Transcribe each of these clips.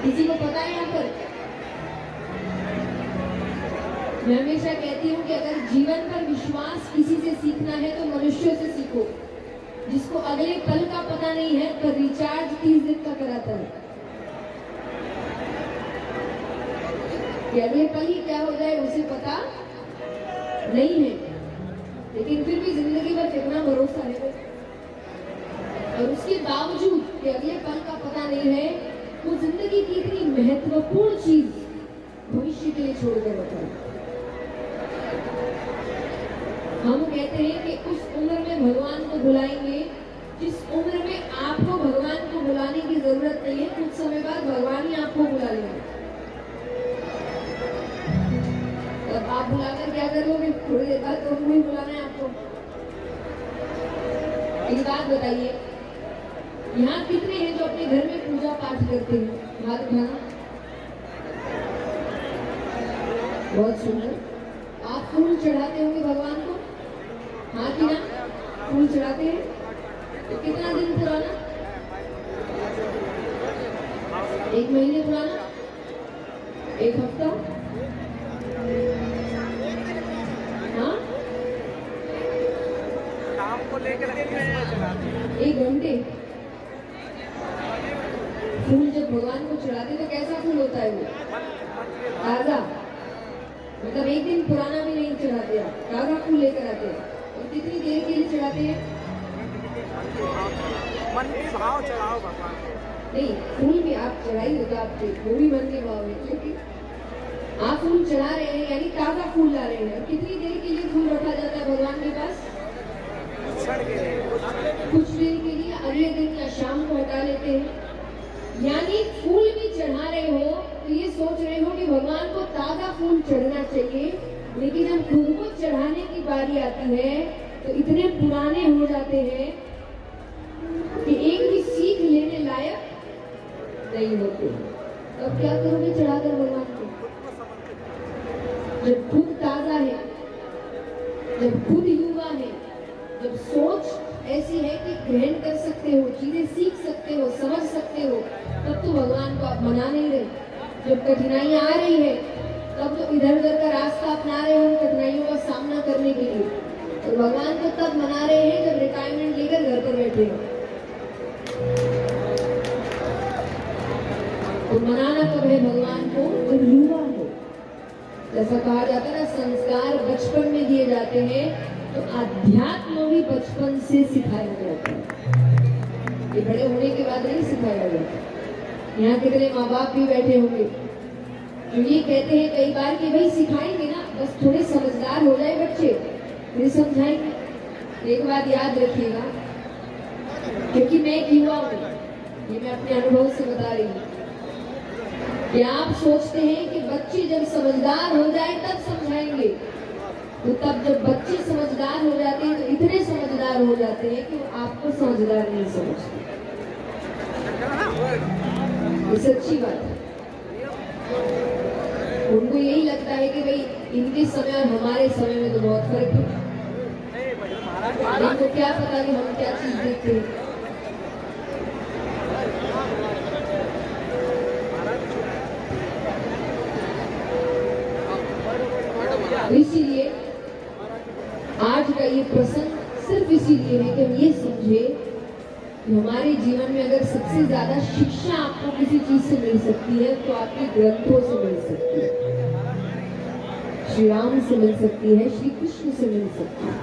किसी को पता है यहाँ पर? मैं हमेशा कहती हूँ कि अगर जीवन पर विश्वास किसी से सीखना है तो मनुष्यों से सीखो, जिसको अगले पल का पता नहीं है पर रिचार्ज 30 दिन का कराता है कि अगले पल ही क्या हो जाए उसे पता नहीं है, लेकिन फिर भी जिंदगी पर कितना भरोसा है। और उसके बावजूद कि अगले पल का पता नहीं है, वो जिंदगी की इतनी महत्वपूर्ण चीज भविष्य के लिए छोड़कर रखा है। हम कहते हैं कि उस उम्र में भगवान को बुलाएंगे जिस उम्र में आपको भगवान को बुलाने की जरूरत नहीं है, कुछ समय बाद भगवान ही आपको बुला लेंगे। तब आप बुलाकर क्या करोगे? थोड़ी देर बाद तो उनको ही बुलाना है आपको। एक बात बताइए, यहाँ कितने हैं जो अपने घर में पूजा पाठ करते हैं? हाथ उठाना। बहुत सुंदर। आप फूल चढ़ाते होंगे भगवान को? हाँ कि ना? फूल चढ़ाते हैं। तो कितना दिन पुराना? 1 महीने पुराना? 1 हफ्ता? हाँ? काम को लेकर 1 घंटे। फूल जब भगवान को चढ़ाते तो कैसा फूल होता है वो? ताजा। मतलब 1 दिन पुराना भी नहीं चढ़ाते आप, ताजा फूल लेकर आते हैं। और कितनी देर के लिए चढ़ाते हैं? मन के भाव चढ़ाओ भगवान को। नहीं, फूल भी आप चढ़ाई होता आपके, वो भी मन के भाव है, क्योंकि आप फूल चढ़ा रहे हैं यानी ताजा फूल ला रहे हैं। कितनी देर के लिए फूल रखा जाता है भगवान के पास? कुछ देर के लिए, अगले दिन या शाम को हटा लेते हैं। यानी फूल भी चढ़ा रहे हो तो ये सोच रहे हो कि भगवान को ताजा फूल चढ़ना चाहिए, लेकिन जब खुद को चढ़ाने की बारी आती है तो इतने पुराने हो जाते हैं कि एक भी सीख लेने लायक नहीं होते। अब क्या करोगे चढ़ाकर भगवान को? जब खुद ताजा है, जब खुद युवा है, जब सोच ऐसी है कि ग्रहण कर सकते हो, चीजें सीख सकते हो, समझ सकते हो, तब तो भगवान को आप मना नहीं रहे। जब कठिनाइयां आ रही है तब तो इधर उधर का रास्ता अपना रहे हो कठिनाइयों का सामना करने के लिए, और भगवान को तब मना रहे हैं जब रिटायरमेंट लेकर घर पर बैठे हो। तो मनाना कब है भगवान को? जब युवा हो। जैसा कहा जाता है ना, संस्कार बचपन में दिए जाते हैं, तो अध्यात्म भी बचपन से सिखाया जाता है। ये बड़े होने के बाद नहीं सिखाया जाता। यहाँ कितने माँ बाप भी बैठे होंगे जो ये कहते हैं कई बार कि भाई सिखाएंगे ना, बस थोड़े समझदार हो जाए बच्चे फिर समझाएंगे। एक बात याद रखिएगा, क्योंकि मैं एक युवा हूँ, ये मैं अपने अनुभव से बता रही हूँ कि आप सोचते हैं कि बच्चे जब समझदार हो जाए तब समझाएंगे, तो तब जब बच्चे समझदार हो जाते हैं तो इतने समझदार हो जाते हैं कि वो आपको समझदार नहीं समझते। ये सच्ची बात है। उनको यही लगता है कि भाई इनके समय और हमारे समय में तो बहुत फर्क है। इनको क्या पता कि हम क्या चीज देखते हैं। इसीलिए आज का ये प्रसंग सिर्फ इसीलिए है कि हम ये समझे कि हमारे जीवन में अगर सबसे ज्यादा शिक्षा आपको किसी चीज से मिल सकती है तो आपके ग्रंथों से मिल सकती है, श्री राम से मिल सकती है, श्री कृष्ण से मिल सकती है।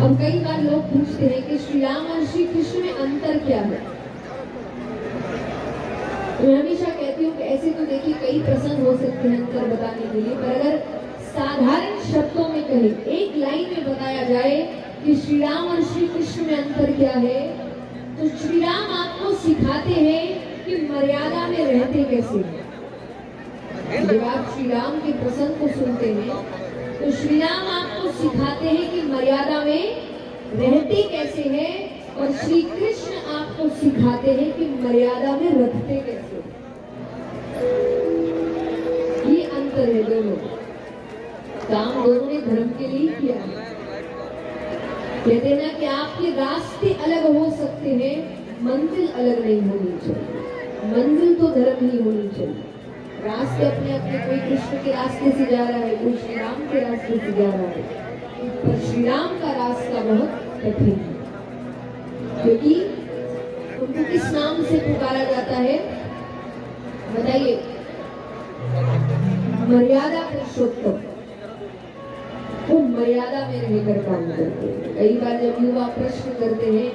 अब कई बार लोग पूछते हैं कि श्री राम और श्री कृष्ण में अंतर क्या है। मैं हमेशा कहती हूँ कि ऐसे तो देखिए कई प्रसंग हो सकते हैं अंतर बताने के लिए, पर अगर साधारण शब्दों में कहें, एक लाइन में बताया जाए कि श्री राम और श्री कृष्ण में अंतर क्या है, तो श्री राम आपको सिखाते हैं कि मर्यादा में रहते कैसे हैं। जब आप श्री राम के प्रसंग को सुनते हैं तो श्री राम आपको सिखाते हैं कि मर्यादा में रहते कैसे हैं, और श्री कृष्ण आपको सिखाते हैं कि मर्यादा में रखते कैसे। ये अंतर है दोनों। काम दोनों ने धर्म के लिए किया है। कहते हैं ना कि आपके रास्ते अलग हो सकते हैं, मंजिल अलग नहीं होनी चाहिए। मंजिल तो धर्म ही होनी चाहिए। रास्ते अपने अपने, कोई कृष्ण के रास्ते से जा रहा है, कोई श्री राम के रास्ते से जा रहा है, पर श्री राम का रास्ता बहुत कठिन है, क्योंकि उनको किस नाम से पुकारा जाता है बताइए? मर्यादा पुरुषोत्तम। वो मर्यादा में रहकर काम करते हैं। कई बार जब युवा प्रश्न करते हैं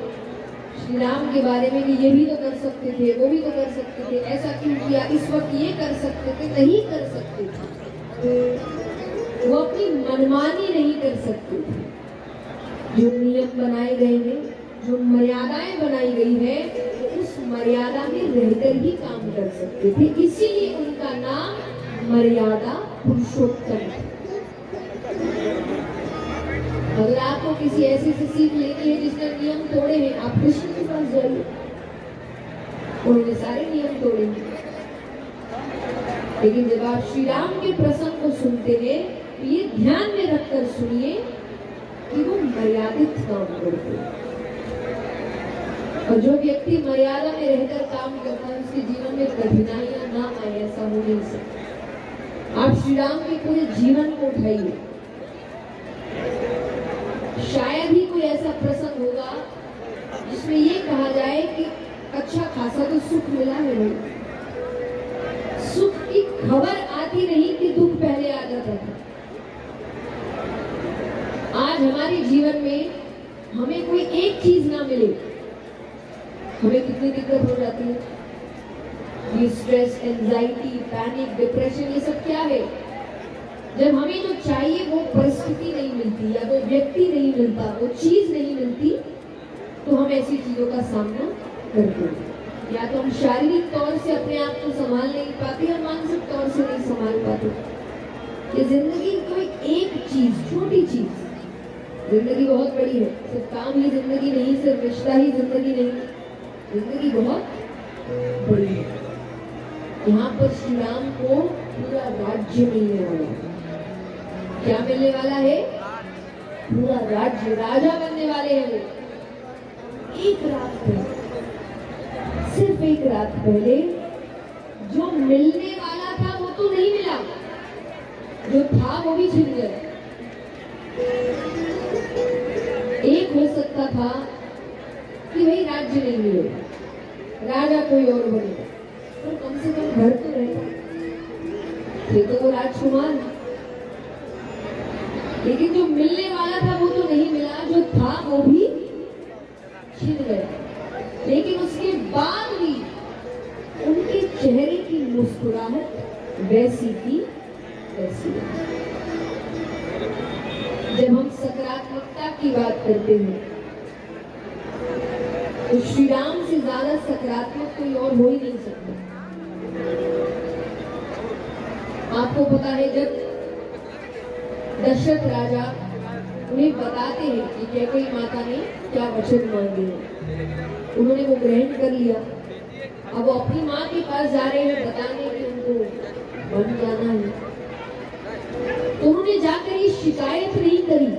श्री राम के बारे में कि ये भी तो कर सकते थे, वो भी तो कर सकते थे, ऐसा क्यों किया, इस वक्त ये कर सकते थे, नहीं कर सकते थे। वो अपनी मनमानी नहीं कर सकते थे। जो नियम बनाए गए हैं, जो मर्यादाएं बनाई गई है, वो उस मर्यादा में रहकर ही काम कर सकते थे। इसीलिए उनका नाम मर्यादा पुरुषोत्तम है। अगर आपको किसी ऐसे से सीख लेनी है जिसने नियम तोड़े हैं, आप कृष्ण के पास जाइए, उन्होंने सारे नियम तोड़े हैं। लेकिन जब आप श्री राम के प्रसंग को सुनते हैं तो ये ध्यान में रखकर सुनिए कि वो मर्यादित काम करते हैं। और जो व्यक्ति मर्यादा में रहकर काम करता है उसके जीवन में कठिनाइयां ना आए, ऐसा हो नहीं सकता। आप श्री राम के पूरे जीवन को उठाइए, शायद ही कोई ऐसा प्रसंग होगा जिसमें ये कहा जाए कि अच्छा खासा तो सुख मिला है भाई। सुख की खबर आती नहीं कि दुख पहले आ जाता था। आज हमारे जीवन में हमें कोई एक चीज ना मिले, हमें कितनी दिक्कत हो जाती है। ये स्ट्रेस, एंजाइटी, पैनिक, डिप्रेशन, ये सब क्या है? जब हमें जो चाहिए वो परिस्थिति नहीं मिलती, या वो व्यक्ति नहीं मिलता, वो चीज नहीं मिलती, तो हम ऐसी चीजों का सामना करते हैं। या तो हम शारीरिक तौर से अपने आप को संभाल नहीं पाते, या मानसिक तौर से नहीं संभाल पाते। ये जिंदगी कोई एक चीज, छोटी चीज, जिंदगी बहुत बड़ी है। सिर्फ काम ही जिंदगी नहीं, सिर्फ रिश्ता ही जिंदगी नहीं, जिंदगी बहुत बड़ी है। यहाँ पर श्री राम को पूरा राज्य मिलने वाला है। क्या मिलने वाला है? पूरा राज्य, राजा बनने वाले हैं वो। एक रात पहले, सिर्फ एक रात पहले जो मिलने वाला था वो तो नहीं मिला, जो था वो भी छिन गया। एक हो सकता था कि भाई राज्य नहीं मिलेगा, राजा कोई और बनेगा, तो कम से कम घर तो रहेगा, ये तो वो राजकुमार है। लेकिन जो मिलने वाला था वो तो नहीं मिला, जो था वो भी छिन गया। लेकिन उसके बाद भी उनके चेहरे की मुस्कुराहट वैसी की वैसी। जब हम सकारात्मकता की बात करते हैं तो श्री राम से ज्यादा सकारात्मक कोई और हो ही नहीं सकता। आपको पता है जब दशरथ राजा उन्हें बताते हैं कि कैकेयी माता ने क्या वचन मांगे हैं, उन्होंने वो ग्रहण कर लिया। अब वो अपनी माँ के पास जा रहे हैं बताने कि उनको बन जाना है, तो उन्होंने जाकर ये शिकायत नहीं करी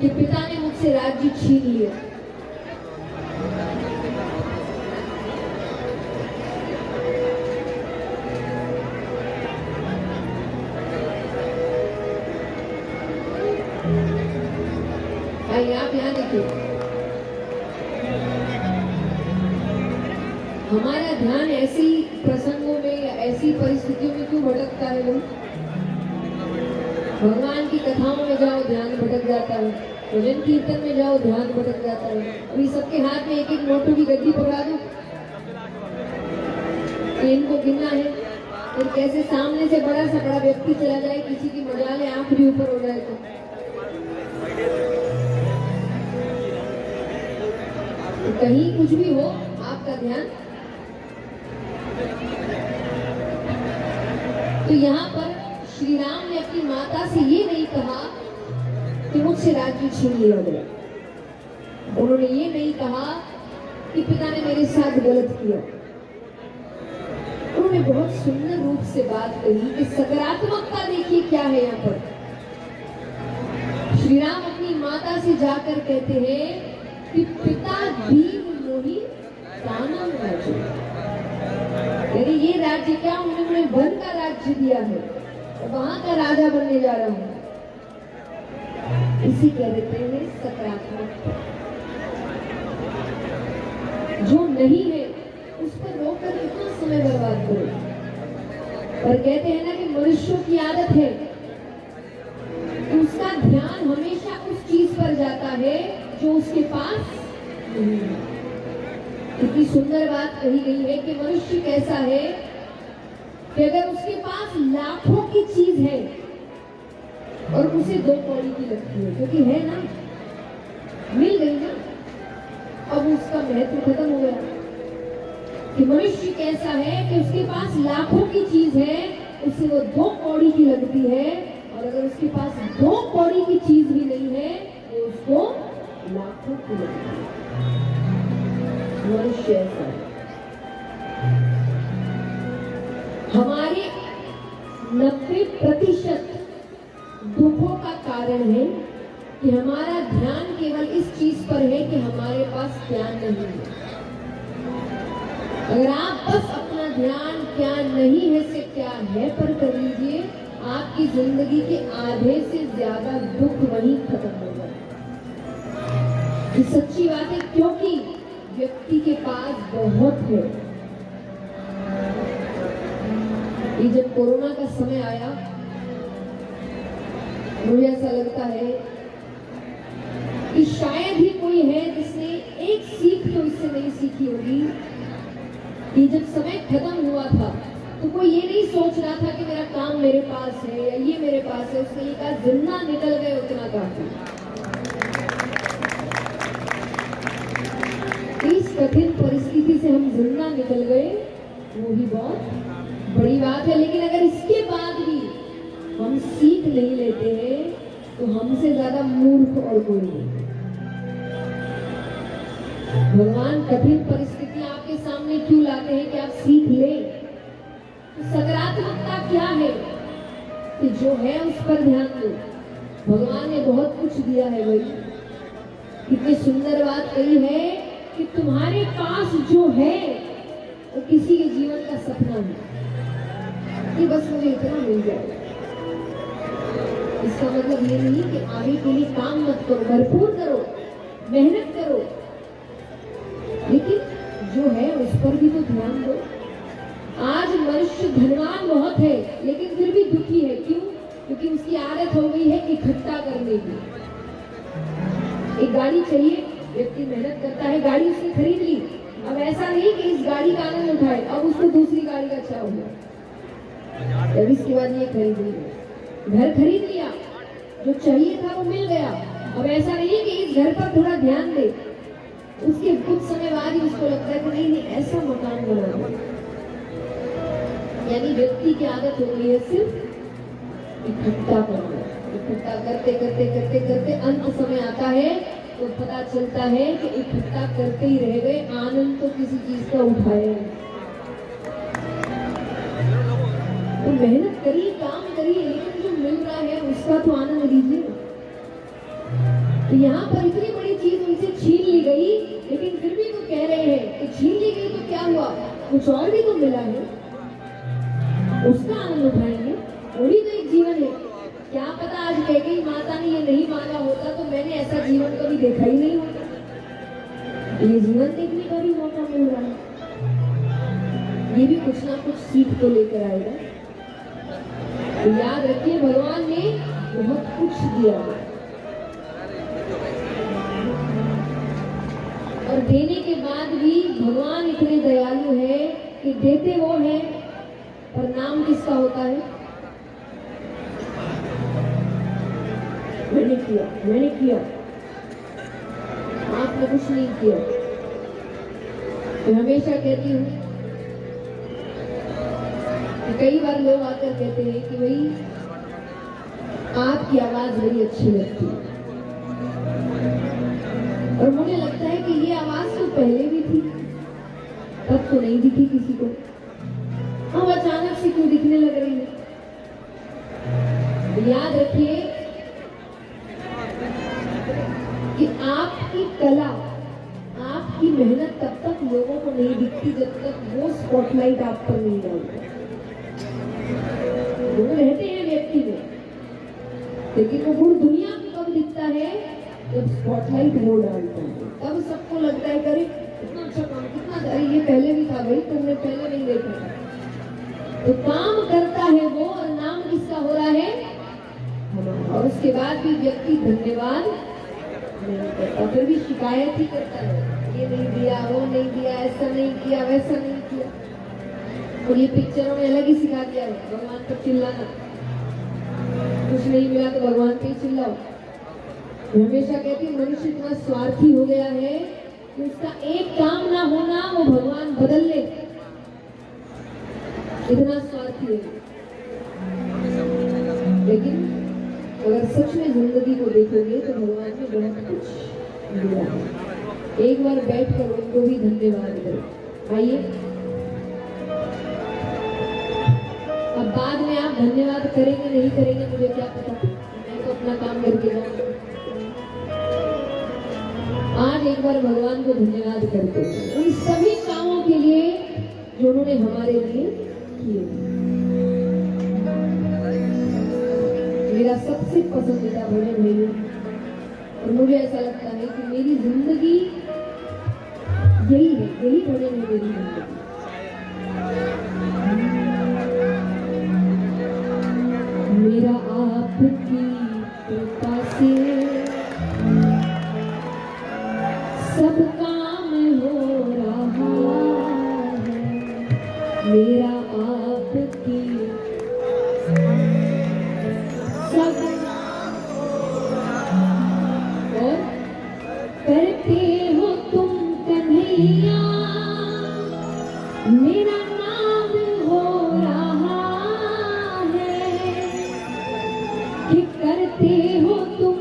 कि पिता ने मुझसे राज्य छीन लिया। आप यहाँ देखिए, हमारा ध्यान ऐसी प्रसंगों में या ऐसी परिस्थितियों में क्यों भटकता है? लोग भगवान की कथाओं में जाओ ध्यान भटक जाता है, भजन कीर्तन में जाओ ध्यान भटक जाता है। अभी सबके हाथ में एक एक नोटों की गड्डी पकड़ा दो, इनको गिनना है, फिर कैसे सामने से बड़ा सा बड़ा व्यक्ति चला जाए, किसी की मजाल है आंख भी ऊपर हो जाए तो कहीं कुछ भी हो आपका ध्यान। तो यहाँ पर श्री राम ने अपनी माता से ये नहीं कहा कि मुझसे राज्य छीन लिया गया, उन्होंने ये नहीं कहा कि पिता ने मेरे साथ गलत किया। उन्होंने बहुत सुंदर रूप से बात कही कि सकारात्मकता देखिए क्या है। यहाँ पर श्री राम अपनी माता से जाकर कहते हैं कि पिता दीन मोहि दानव राजो, राज्य दिया है, वहां का राजा बनने जा रहा हूं। इसी कह देते हैं सकारात्मक। जो नहीं है उस पर रोककर कितना समय बर्बाद करो। पर कहते हैं ना कि मनुष्यों की आदत है कि उसका ध्यान हमेशा उस चीज पर जाता है जो उसके पास नहीं है। कितनी सुंदर बात कही गई है कि मनुष्य कैसा है कि अगर उसके पास लाखों की चीज है और उसे 2 कौड़ी की लगती है, क्योंकि है ना, मिल गई ना, अब उसका महत्व खत्म हो गया। कि मनुष्य कैसा है कि उसके पास लाखों की चीज है, उसे वो 2 कौड़ी की लगती है, और अगर उसके पास 2 कौड़ी की चीज भी नहीं है तो उसको लाखों की लगती है। मनुष्य ऐसा है। हमारे 90% दुखों का कारण है कि हमारा ध्यान केवल इस चीज पर है कि हमारे पास क्या नहीं है। अगर आप बस अपना ध्यान क्या नहीं है से क्या है पर कर लीजिए, आपकी जिंदगी के आधे से ज्यादा दुख वहीं खत्म हो जाए। ये सच्ची बात है, क्योंकि व्यक्ति के पास बहुत है। ये जब कोरोना का समय आया, मुझे ऐसा लगता है कि शायद ही कोई है जिसने एक सीख तो इससे नहीं सीखी होगी कि जब समय खत्म हुआ था तो कोई ये नहीं सोच रहा था कि मेरा काम मेरे पास है या ये मेरे पास है। उसने ये कहा जितना निकल गए उतना काफी। इस कठिन परिस्थिति से हम जिंदा निकल गए, वो ही बहुत बड़ी बात है। लेकिन अगर इसके बाद भी हम सीख नहीं लेते हैं तो हमसे ज्यादा मूर्ख और कोई नहीं। भगवान कठिन परिस्थितियां आपके सामने क्यों लाते हैं कि आप सीख लें। तो सकारात्मकता क्या है कि जो है उस पर ध्यान दो। भगवान ने बहुत कुछ दिया है भाई। कितनी सुंदर बात कही है कि तुम्हारे पास जो है वो किसी के जीवन का सपना है कि बस मुझे इतना मिल जाए। इसका मतलब ये नहीं कि आगे के लिए काम मत करो, भरपूर करो, मेहनत करो, लेकिन जो है उस पर भी तो ध्यान दो। आज मनुष्य धनवान बहुत है लेकिन फिर भी दुखी है। क्यों? क्योंकि उसकी आदत हो गई है इकट्ठा करने की। एक गाड़ी चाहिए, व्यक्ति मेहनत करता है, गाड़ी उसने खरीद ली। अब ऐसा नहीं कि इस गाड़ी का आनंद उठाए, अब उसको दूसरी गाड़ी का चाव हो। जब इसके बाद ये खरीद लिया, घर खरीद लिया, जो चाहिए था वो मिल गया। अब ऐसा नहीं कि इस घर पर थोड़ा ध्यान दे, उसके कुछ समय बाद ही उसको लगता है कि नहीं नहीं ऐसा मकान बनाना। यानी व्यक्ति की आदत हो गई है सिर्फ इकट्ठा करना। इकट्ठा करते करते करते करते अंत समय आता है तो पता चलता है कि इकट्ठा करते ही रह गए, आनंद तो किसी चीज का उठाया। तो मेहनत करिए, काम करिए, लेकिन जो मिल रहा है उसका तो आनंद लीजिए। तो यहाँ पर इतनी बड़ी चीज उनसे छीन ली गई, लेकिन फिर भी वो कह रहे हैं कि छीन ली गई तो क्या हुआ, कुछ और भी तो मिला है, उसका आनंद उठाएंगे। वही तो एक जीवन है। क्या पता आज कैकेयी माता ने ये नहीं मांगा होता तो मैंने ऐसा जीवन कभी देखा ही नहीं होता। ये जीवन देखने का भी मौका मिल रहा है। ये भी कुछ ना कुछ सीख तो लेकर आएगा। तो याद रखिए भगवान ने बहुत कुछ दिया और देने के बाद भी भगवान इतने दयालु है कि देते वो है, पर नाम किसका होता है? मैंने किया, मैंने किया, आपने कुछ नहीं किया। मैं हमेशा कहती हूँ कि कई बार लोग आकर कहते हैं कि भाई आपकी आवाज बड़ी अच्छी लगती है, और मुझे लगता है कि ये आवाज तो पहले भी थी, तब तो नहीं दिखी किसी को, अब अचानक से क्यों दिखने लग रही है। याद रखिए कि आपकी कला, आपकी मेहनत तब तक लोगों को नहीं दिखती जब तक वो स्पॉटलाइट आप पर नहीं डालता। गुण रहते हैं व्यक्ति में, लेकिन वो गुण दुनिया को कब दिखता है? जब स्पॉटलाइट वो डालता है, तब सबको लगता है अरे कितना अच्छा काम, कितना, अरे ये पहले भी था भाई, तुमने पहले नहीं देखा था। तो काम करता है वो, और नाम किसका हो रहा है? हमारा। और उसके बाद भी व्यक्ति धन्यवाद नहीं करता, फिर भी शिकायत ही करता है, ये नहीं दिया, वो नहीं दिया, ऐसा नहीं किया, वैसा नहीं किया। और ये पिक्चरों में अलग ही सिखा दिया है, भगवान पर चिल्लाना, कुछ नहीं मिला तो भगवान पे ही चिल्लाओ। हमेशा कहती हूँ मनुष्य इतना स्वार्थी हो गया है कि उसका एक काम ना होना वो भगवान बदल ले, इतना स्वार्थी है। लेकिन अगर सच में जिंदगी को देखोगे तो भगवान ने बहुत कुछ दिया है। एक बार बैठकर उनको भी धन्यवाद करो। आइए, अब बाद में आप धन्यवाद करेंगे नहीं करेंगे मुझे क्या पता, मैं तो अपना काम करके जाऊंगा। आज एक बार भगवान को धन्यवाद करते हैं उन सभी कामों के लिए जो उन्होंने हमारे लिए किए। मेरा सबसे पसंदीदा भजन है ये, और मुझे ऐसा लगता है कि मेरी जिंदगी यही है, यही भजन है मेरी जिंदगी। मेरा आपकी कृपा से सब काम हो रहा है, मेरा आपकी सब और करते हो तुम कन्हैया, मेरा नाम हो रहा है कि करते हो तुम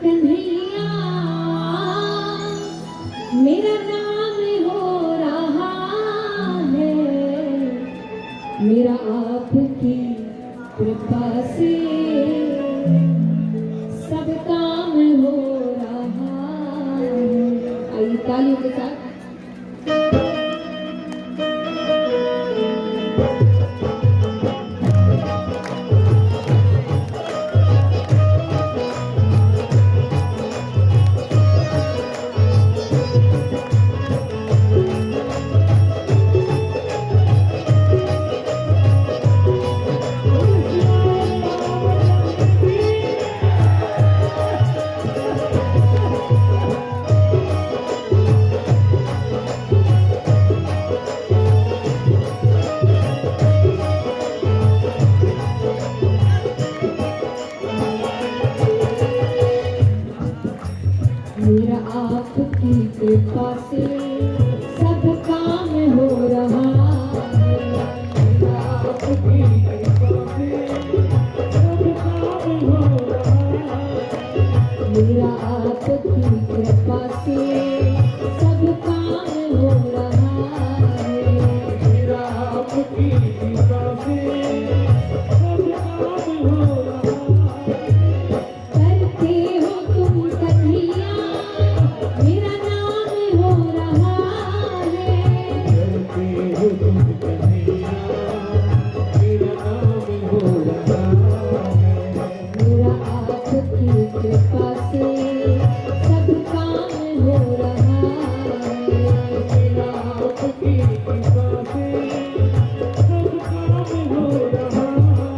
कन्हैया, मेरा नाम हो रहा है, मेरा आपकी कृपा से सब काम हो रहा है। आइए तालियों के साथ। मेरा आपकी कृपा से सब काम हो रहा है, मेरा आपकी कृपा से सब काम हो रहा है, मेरा आपकी कृपा से सब काम हो रहा है, मेरा आपकी कृपा से सब काम हो रहा है। करते हो तुम कन्हैया, मेरा नाम हो रहा है, करते हो तुम कन्हैया, मेरा नाम हो रहा है, मेरा आपकी कृपा से सब काम हो रहा है, मेरा आपकी कृपा से सब काम हो रहा है।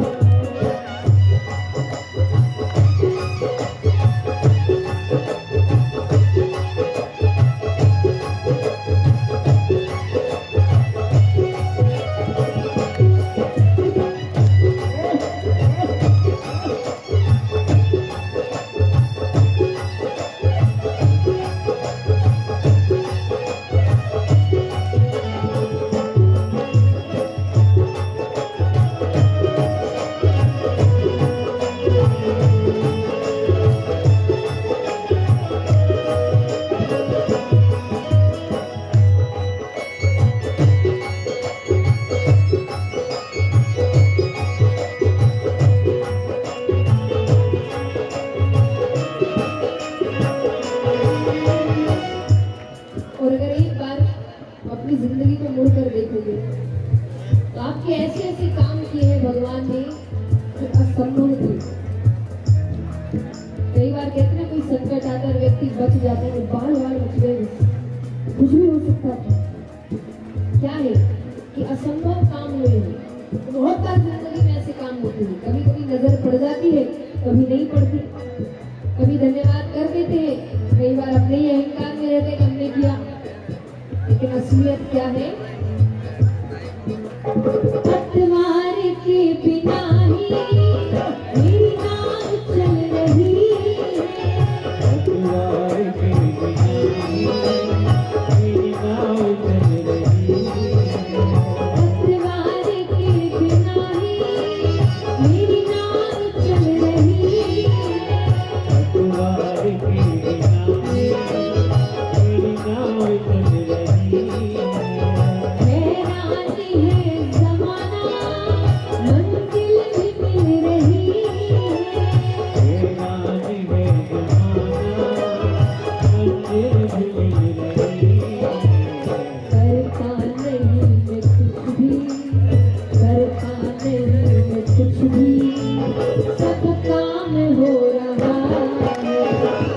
और अगर एक बार अपनी जिंदगी को मुड़कर देखोगे तो आपके ऐसे ऐसे काम किए हैं भगवान ने बवाल वाल मच गए, कुछ भी हो सकता था। क्या है कि असंभव काम हुए हैं। बहुत बार जिंदगी में ऐसे काम होते हैं, कभी कभी नजर पड़ जाती है, कभी नहीं पड़ती, कभी धन्यवाद कर देते हैं, कई बार अपने ही अहंकार में रहते हैं हमने किया, लेकिन असलियत क्या है? पतवार के बिना ही मेरी नाव चल रही है, पतवार के बिना ही मेरी नाव चल रही है, पतवार के बिना ही मेरी नाव चल रही है, पतवार के बिना ही मेरी नाव चल रही है। हैरान है ज़माना, मंजिल भी मिल रही है, हैरान है ज़माना, मंजिल भी मिल रही है। करता नहीं मैं कुछ भी, करता नहीं मैं कुछ भी, सब काम हो रहा है,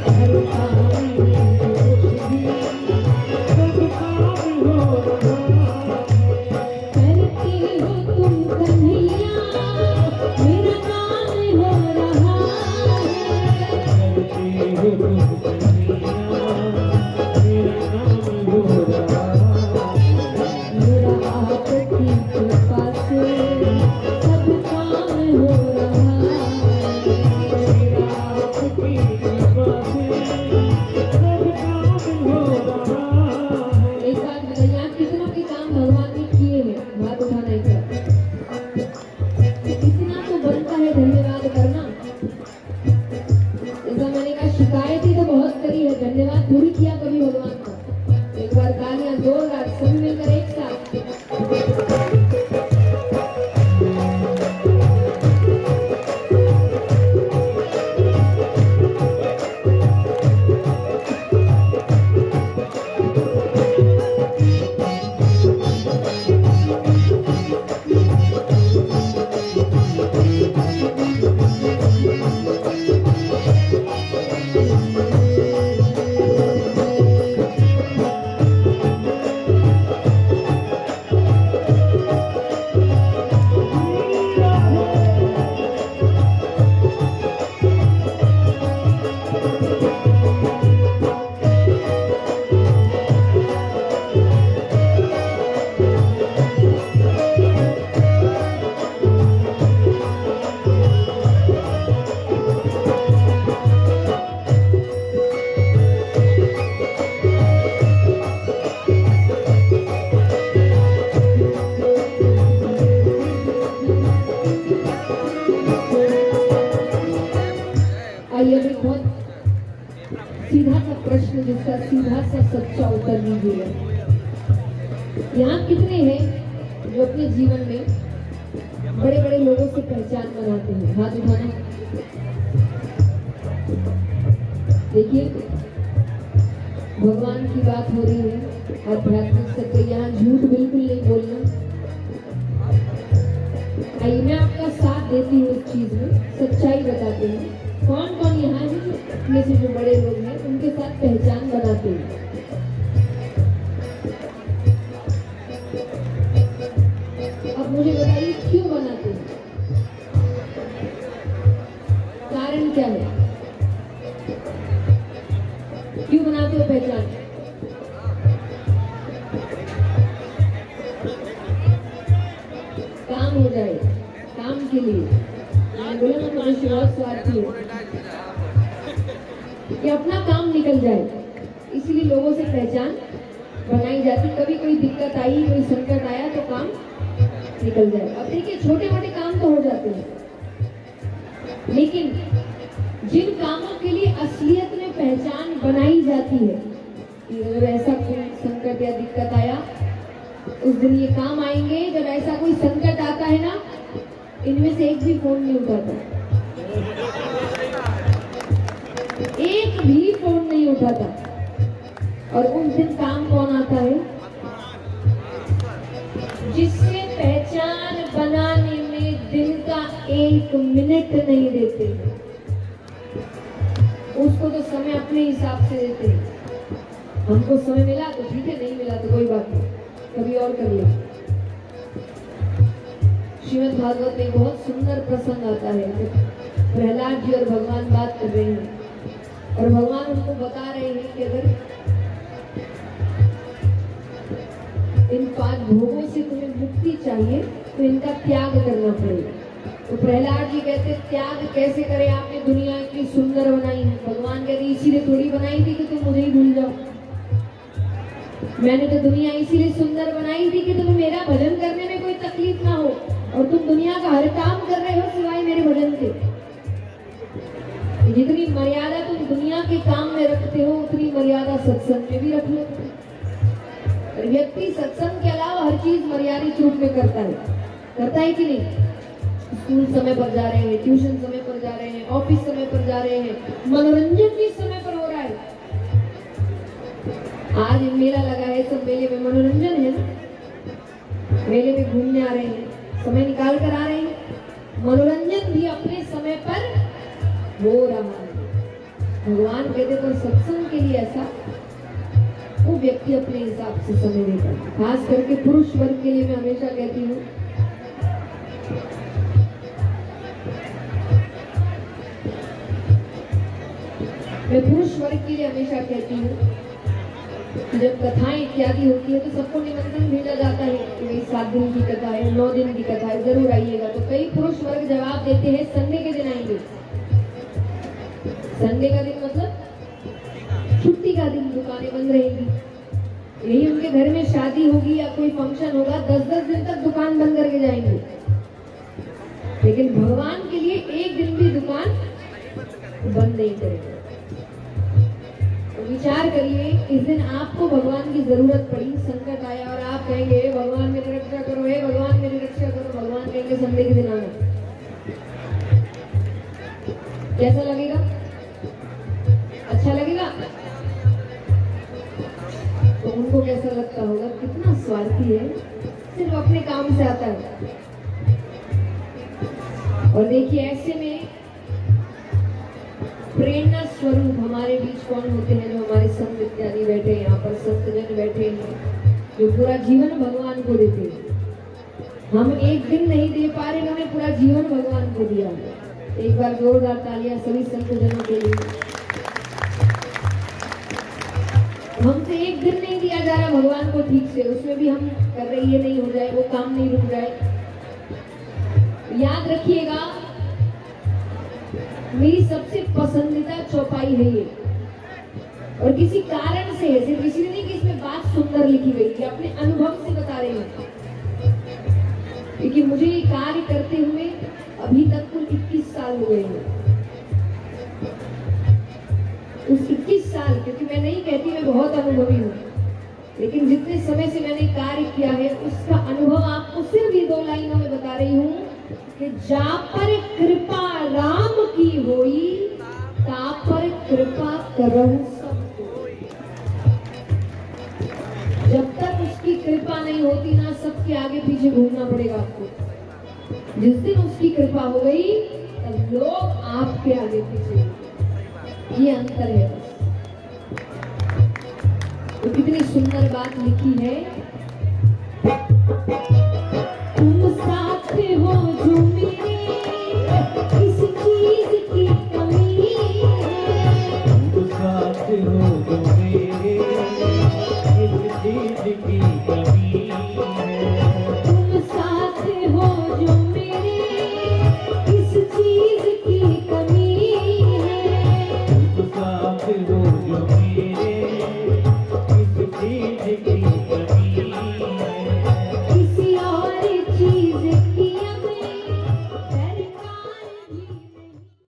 करता नहीं मैं कुछ भी, सब काम हो रहा है। करती हो तुम कन्हैया, मेरा काम हो रहा है, करती हो तुम कन्हैया, मेरा काम हो रहा है। मेरा आपकी कृपा से सब काम हो रहा है, मेरा आपकी कृपा से सब काम हो रहा है। एक बात बताइए, आप कितनों के काम भगवान ने किए हैं? हाथ उठाना एक बार। इतना तो बनता है धन्यवाद करना। जैसा मैंने कहा, शिकायतें तो बहुत करी है, धन्यवाद थोड़ी किया कभी भगवान का। एक बार तालियां जोरदार सभी मिलकर एक साथ। आइए अभी बहुत सीधा सा प्रश्न, जिसका सीधा सा सच्चा उत्तर दीजिएगा। यहाँ कितने हैं जो अपने जीवन में बड़े बड़े लोगों से पहचान बनाते हैं? हाथ उठाना। देखिए, भगवान की बात हो रही है, आध्यात्मिक सत्य, यहाँ झूठ बिल्कुल नहीं बोलना। आइए मैं आपका साथ देती हूँ इस चीज में, सच्चाई बताती हूँ। कौन कौन यहाँ है में से जो बड़े लोग हैं उनके साथ पहचान बनाते हैं? अब मुझे बताइए क्यों बनाते हैं, कारण क्या है, क्यों बनाते हो पहचान? काम हो जाए, काम के लिए। मैंने बोला ना, मनुष्य बहुत स्वार्थी है कि अपना काम निकल जाए, इसीलिए लोगों से पहचान बनाई जाती। कभी कोई दिक्कत आई, कोई संकट आया तो काम निकल जाए। अब देखिए, छोटे मोटे काम तो हो जाते हैं, लेकिन जिन कामों के लिए असलियत में पहचान बनाई जाती है, कि अगर ऐसा कोई संकट या दिक्कत आया उस दिन ये काम आएंगे। जब ऐसा कोई संकट आता है ना, इनमें से एक भी फोन नहीं उठाता, एक भी फोन नहीं उठाता। और उस दिन काम कौन आता है? जिससे पहचान बनाने में दिन का 1 मिनट नहीं देते, उसको तो समय अपने हिसाब से देते हैं। हमको समय मिला तो ठीक है, नहीं मिला तो कोई बात नहीं, कभी और कर ले। श्रीमद् भागवत में बहुत सुंदर प्रसंग आता है। प्रहलाद जी और भगवान बात कर रहे हैं और भगवान उनको बता रहे हैं कि अगर इन 5 भोगों से तुम्हें मुक्ति चाहिए तो इनका त्याग करना पड़ेगा। तो प्रहलाद जी कहते त्याग कैसे करें, आपने दुनिया इतनी सुंदर बनाई है। भगवान कहते इसीलिए थोड़ी बनाई थी कि तुम मुझे ही भूल जाओ। मैंने तो दुनिया इसीलिए सुंदर बनाई थी कि तुम्हें मेरा भजन करने में कोई तकलीफ ना हो, और तुम दुनिया का हर काम कर रहे हो सिवाय मेरे भजन के। जितनी मर्यादा तुम दुनिया के काम में रखते हो उतनी मर्यादा सत्संग में भी रख लो। व्यक्ति सत्संग के अलावा हर चीज मर्यादित रूप में करता है कि नहीं? स्कूल समय पर जा रहे हैं, ट्यूशन समय पर जा रहे हैं, ऑफिस समय पर जा रहे हैं, मनोरंजन भी समय पर हो रहा है। आज मेला लगा है, सब मेले में मनोरंजन है ना, मेले में घूमने आ रहे हैं, समय निकाल कर आ रहे हैं। मनोरंजन भी अपने समय पर हो रहा है। भगवान कहते पर सत्संग के लिए ऐसा वो व्यक्ति अपने हिसाब से समय देता है। खास करके पुरुष वर्ग के लिए मैं हमेशा कहती हूँ, मैं पुरुष वर्ग के लिए हमेशा कहती हूँ कि जब कथाएं इत्यादि होती है तो सबको निमंत्रण भेजा जाता है कि भाई 7 दिन की कथा है, 9 दिन की कथा है, जरूर आइएगा। तो कई पुरुष वर्ग जवाब देते हैं संडे के दिन आएंगे। संडे का दिन मतलब छुट्टी का दिन, दुकानें बंद रहेंगी। यही उनके घर में शादी होगी या कोई फंक्शन होगा, 10-10 दिन तक दुकान बंद करके जाएंगे। लेकिन भगवान के लिए एक दिन भी दुकान बंद नहीं करेंगे। तो विचार करिए, इस दिन आपको भगवान की जरूरत पड़ी, संकट आया और आप कहेंगे भगवान मेरी रक्षा करो, हे भगवान मेरी रक्षा करो। भगवान कहेंगे संडे के दिन आना, कैसा लगेगा? अच्छा लगेगा? तो उनको कैसा लगता होगा, कितना स्वार्थी है, सिर्फ अपने काम से आता है। और देखिए ऐसे में प्रेरणा स्वरूप हमारे बीच कौन होते हैं? जो हमारे संत इत्यादि बैठे हैं, यहाँ पर संत जन बैठे हैं जो पूरा जीवन भगवान को देते हैं। हम एक दिन नहीं दे पा रहे, उन्होंने पूरा जीवन भगवान को दिया। एक बार जोरदार तालियां सभी संत जनों के लिए। हमसे एक दिन नहीं दिया जा रहा भगवान को ठीक से, उसमें भी हम कर रहे ये नहीं हो जाए, वो काम नहीं रुक जाए। याद रखिएगा, मेरी सबसे पसंदीदा चौपाई है ये, और किसी कारण से है, सिर्फ इसलिए नहीं कि इसमें बात सुंदर लिखी गई है, अपने अनुभव से बता रही हूँ। क्योंकि मुझे ये कार्य करते हुए अभी तक कुल 21 साल हो गए हैं। उस 21 साल, क्योंकि मैं नहीं कहती मैं बहुत अनुभवी हूँ, लेकिन जितने समय से मैंने कार्य किया है उसका अनुभव आपको सिर्फ ये 2 लाइनों में बता रही हूँ कि जा पर कृपा राम की होई, ता पर कृपा करहु सब कोई। जब तक उसकी कृपा नहीं होती ना, सबके आगे पीछे घूमना पड़ेगा आपको। जिस दिन उसकी कृपा हो गई तब लोग आपके आगे पीछे। ये अंतर है। तो कितनी सुंदर बात लिखी है।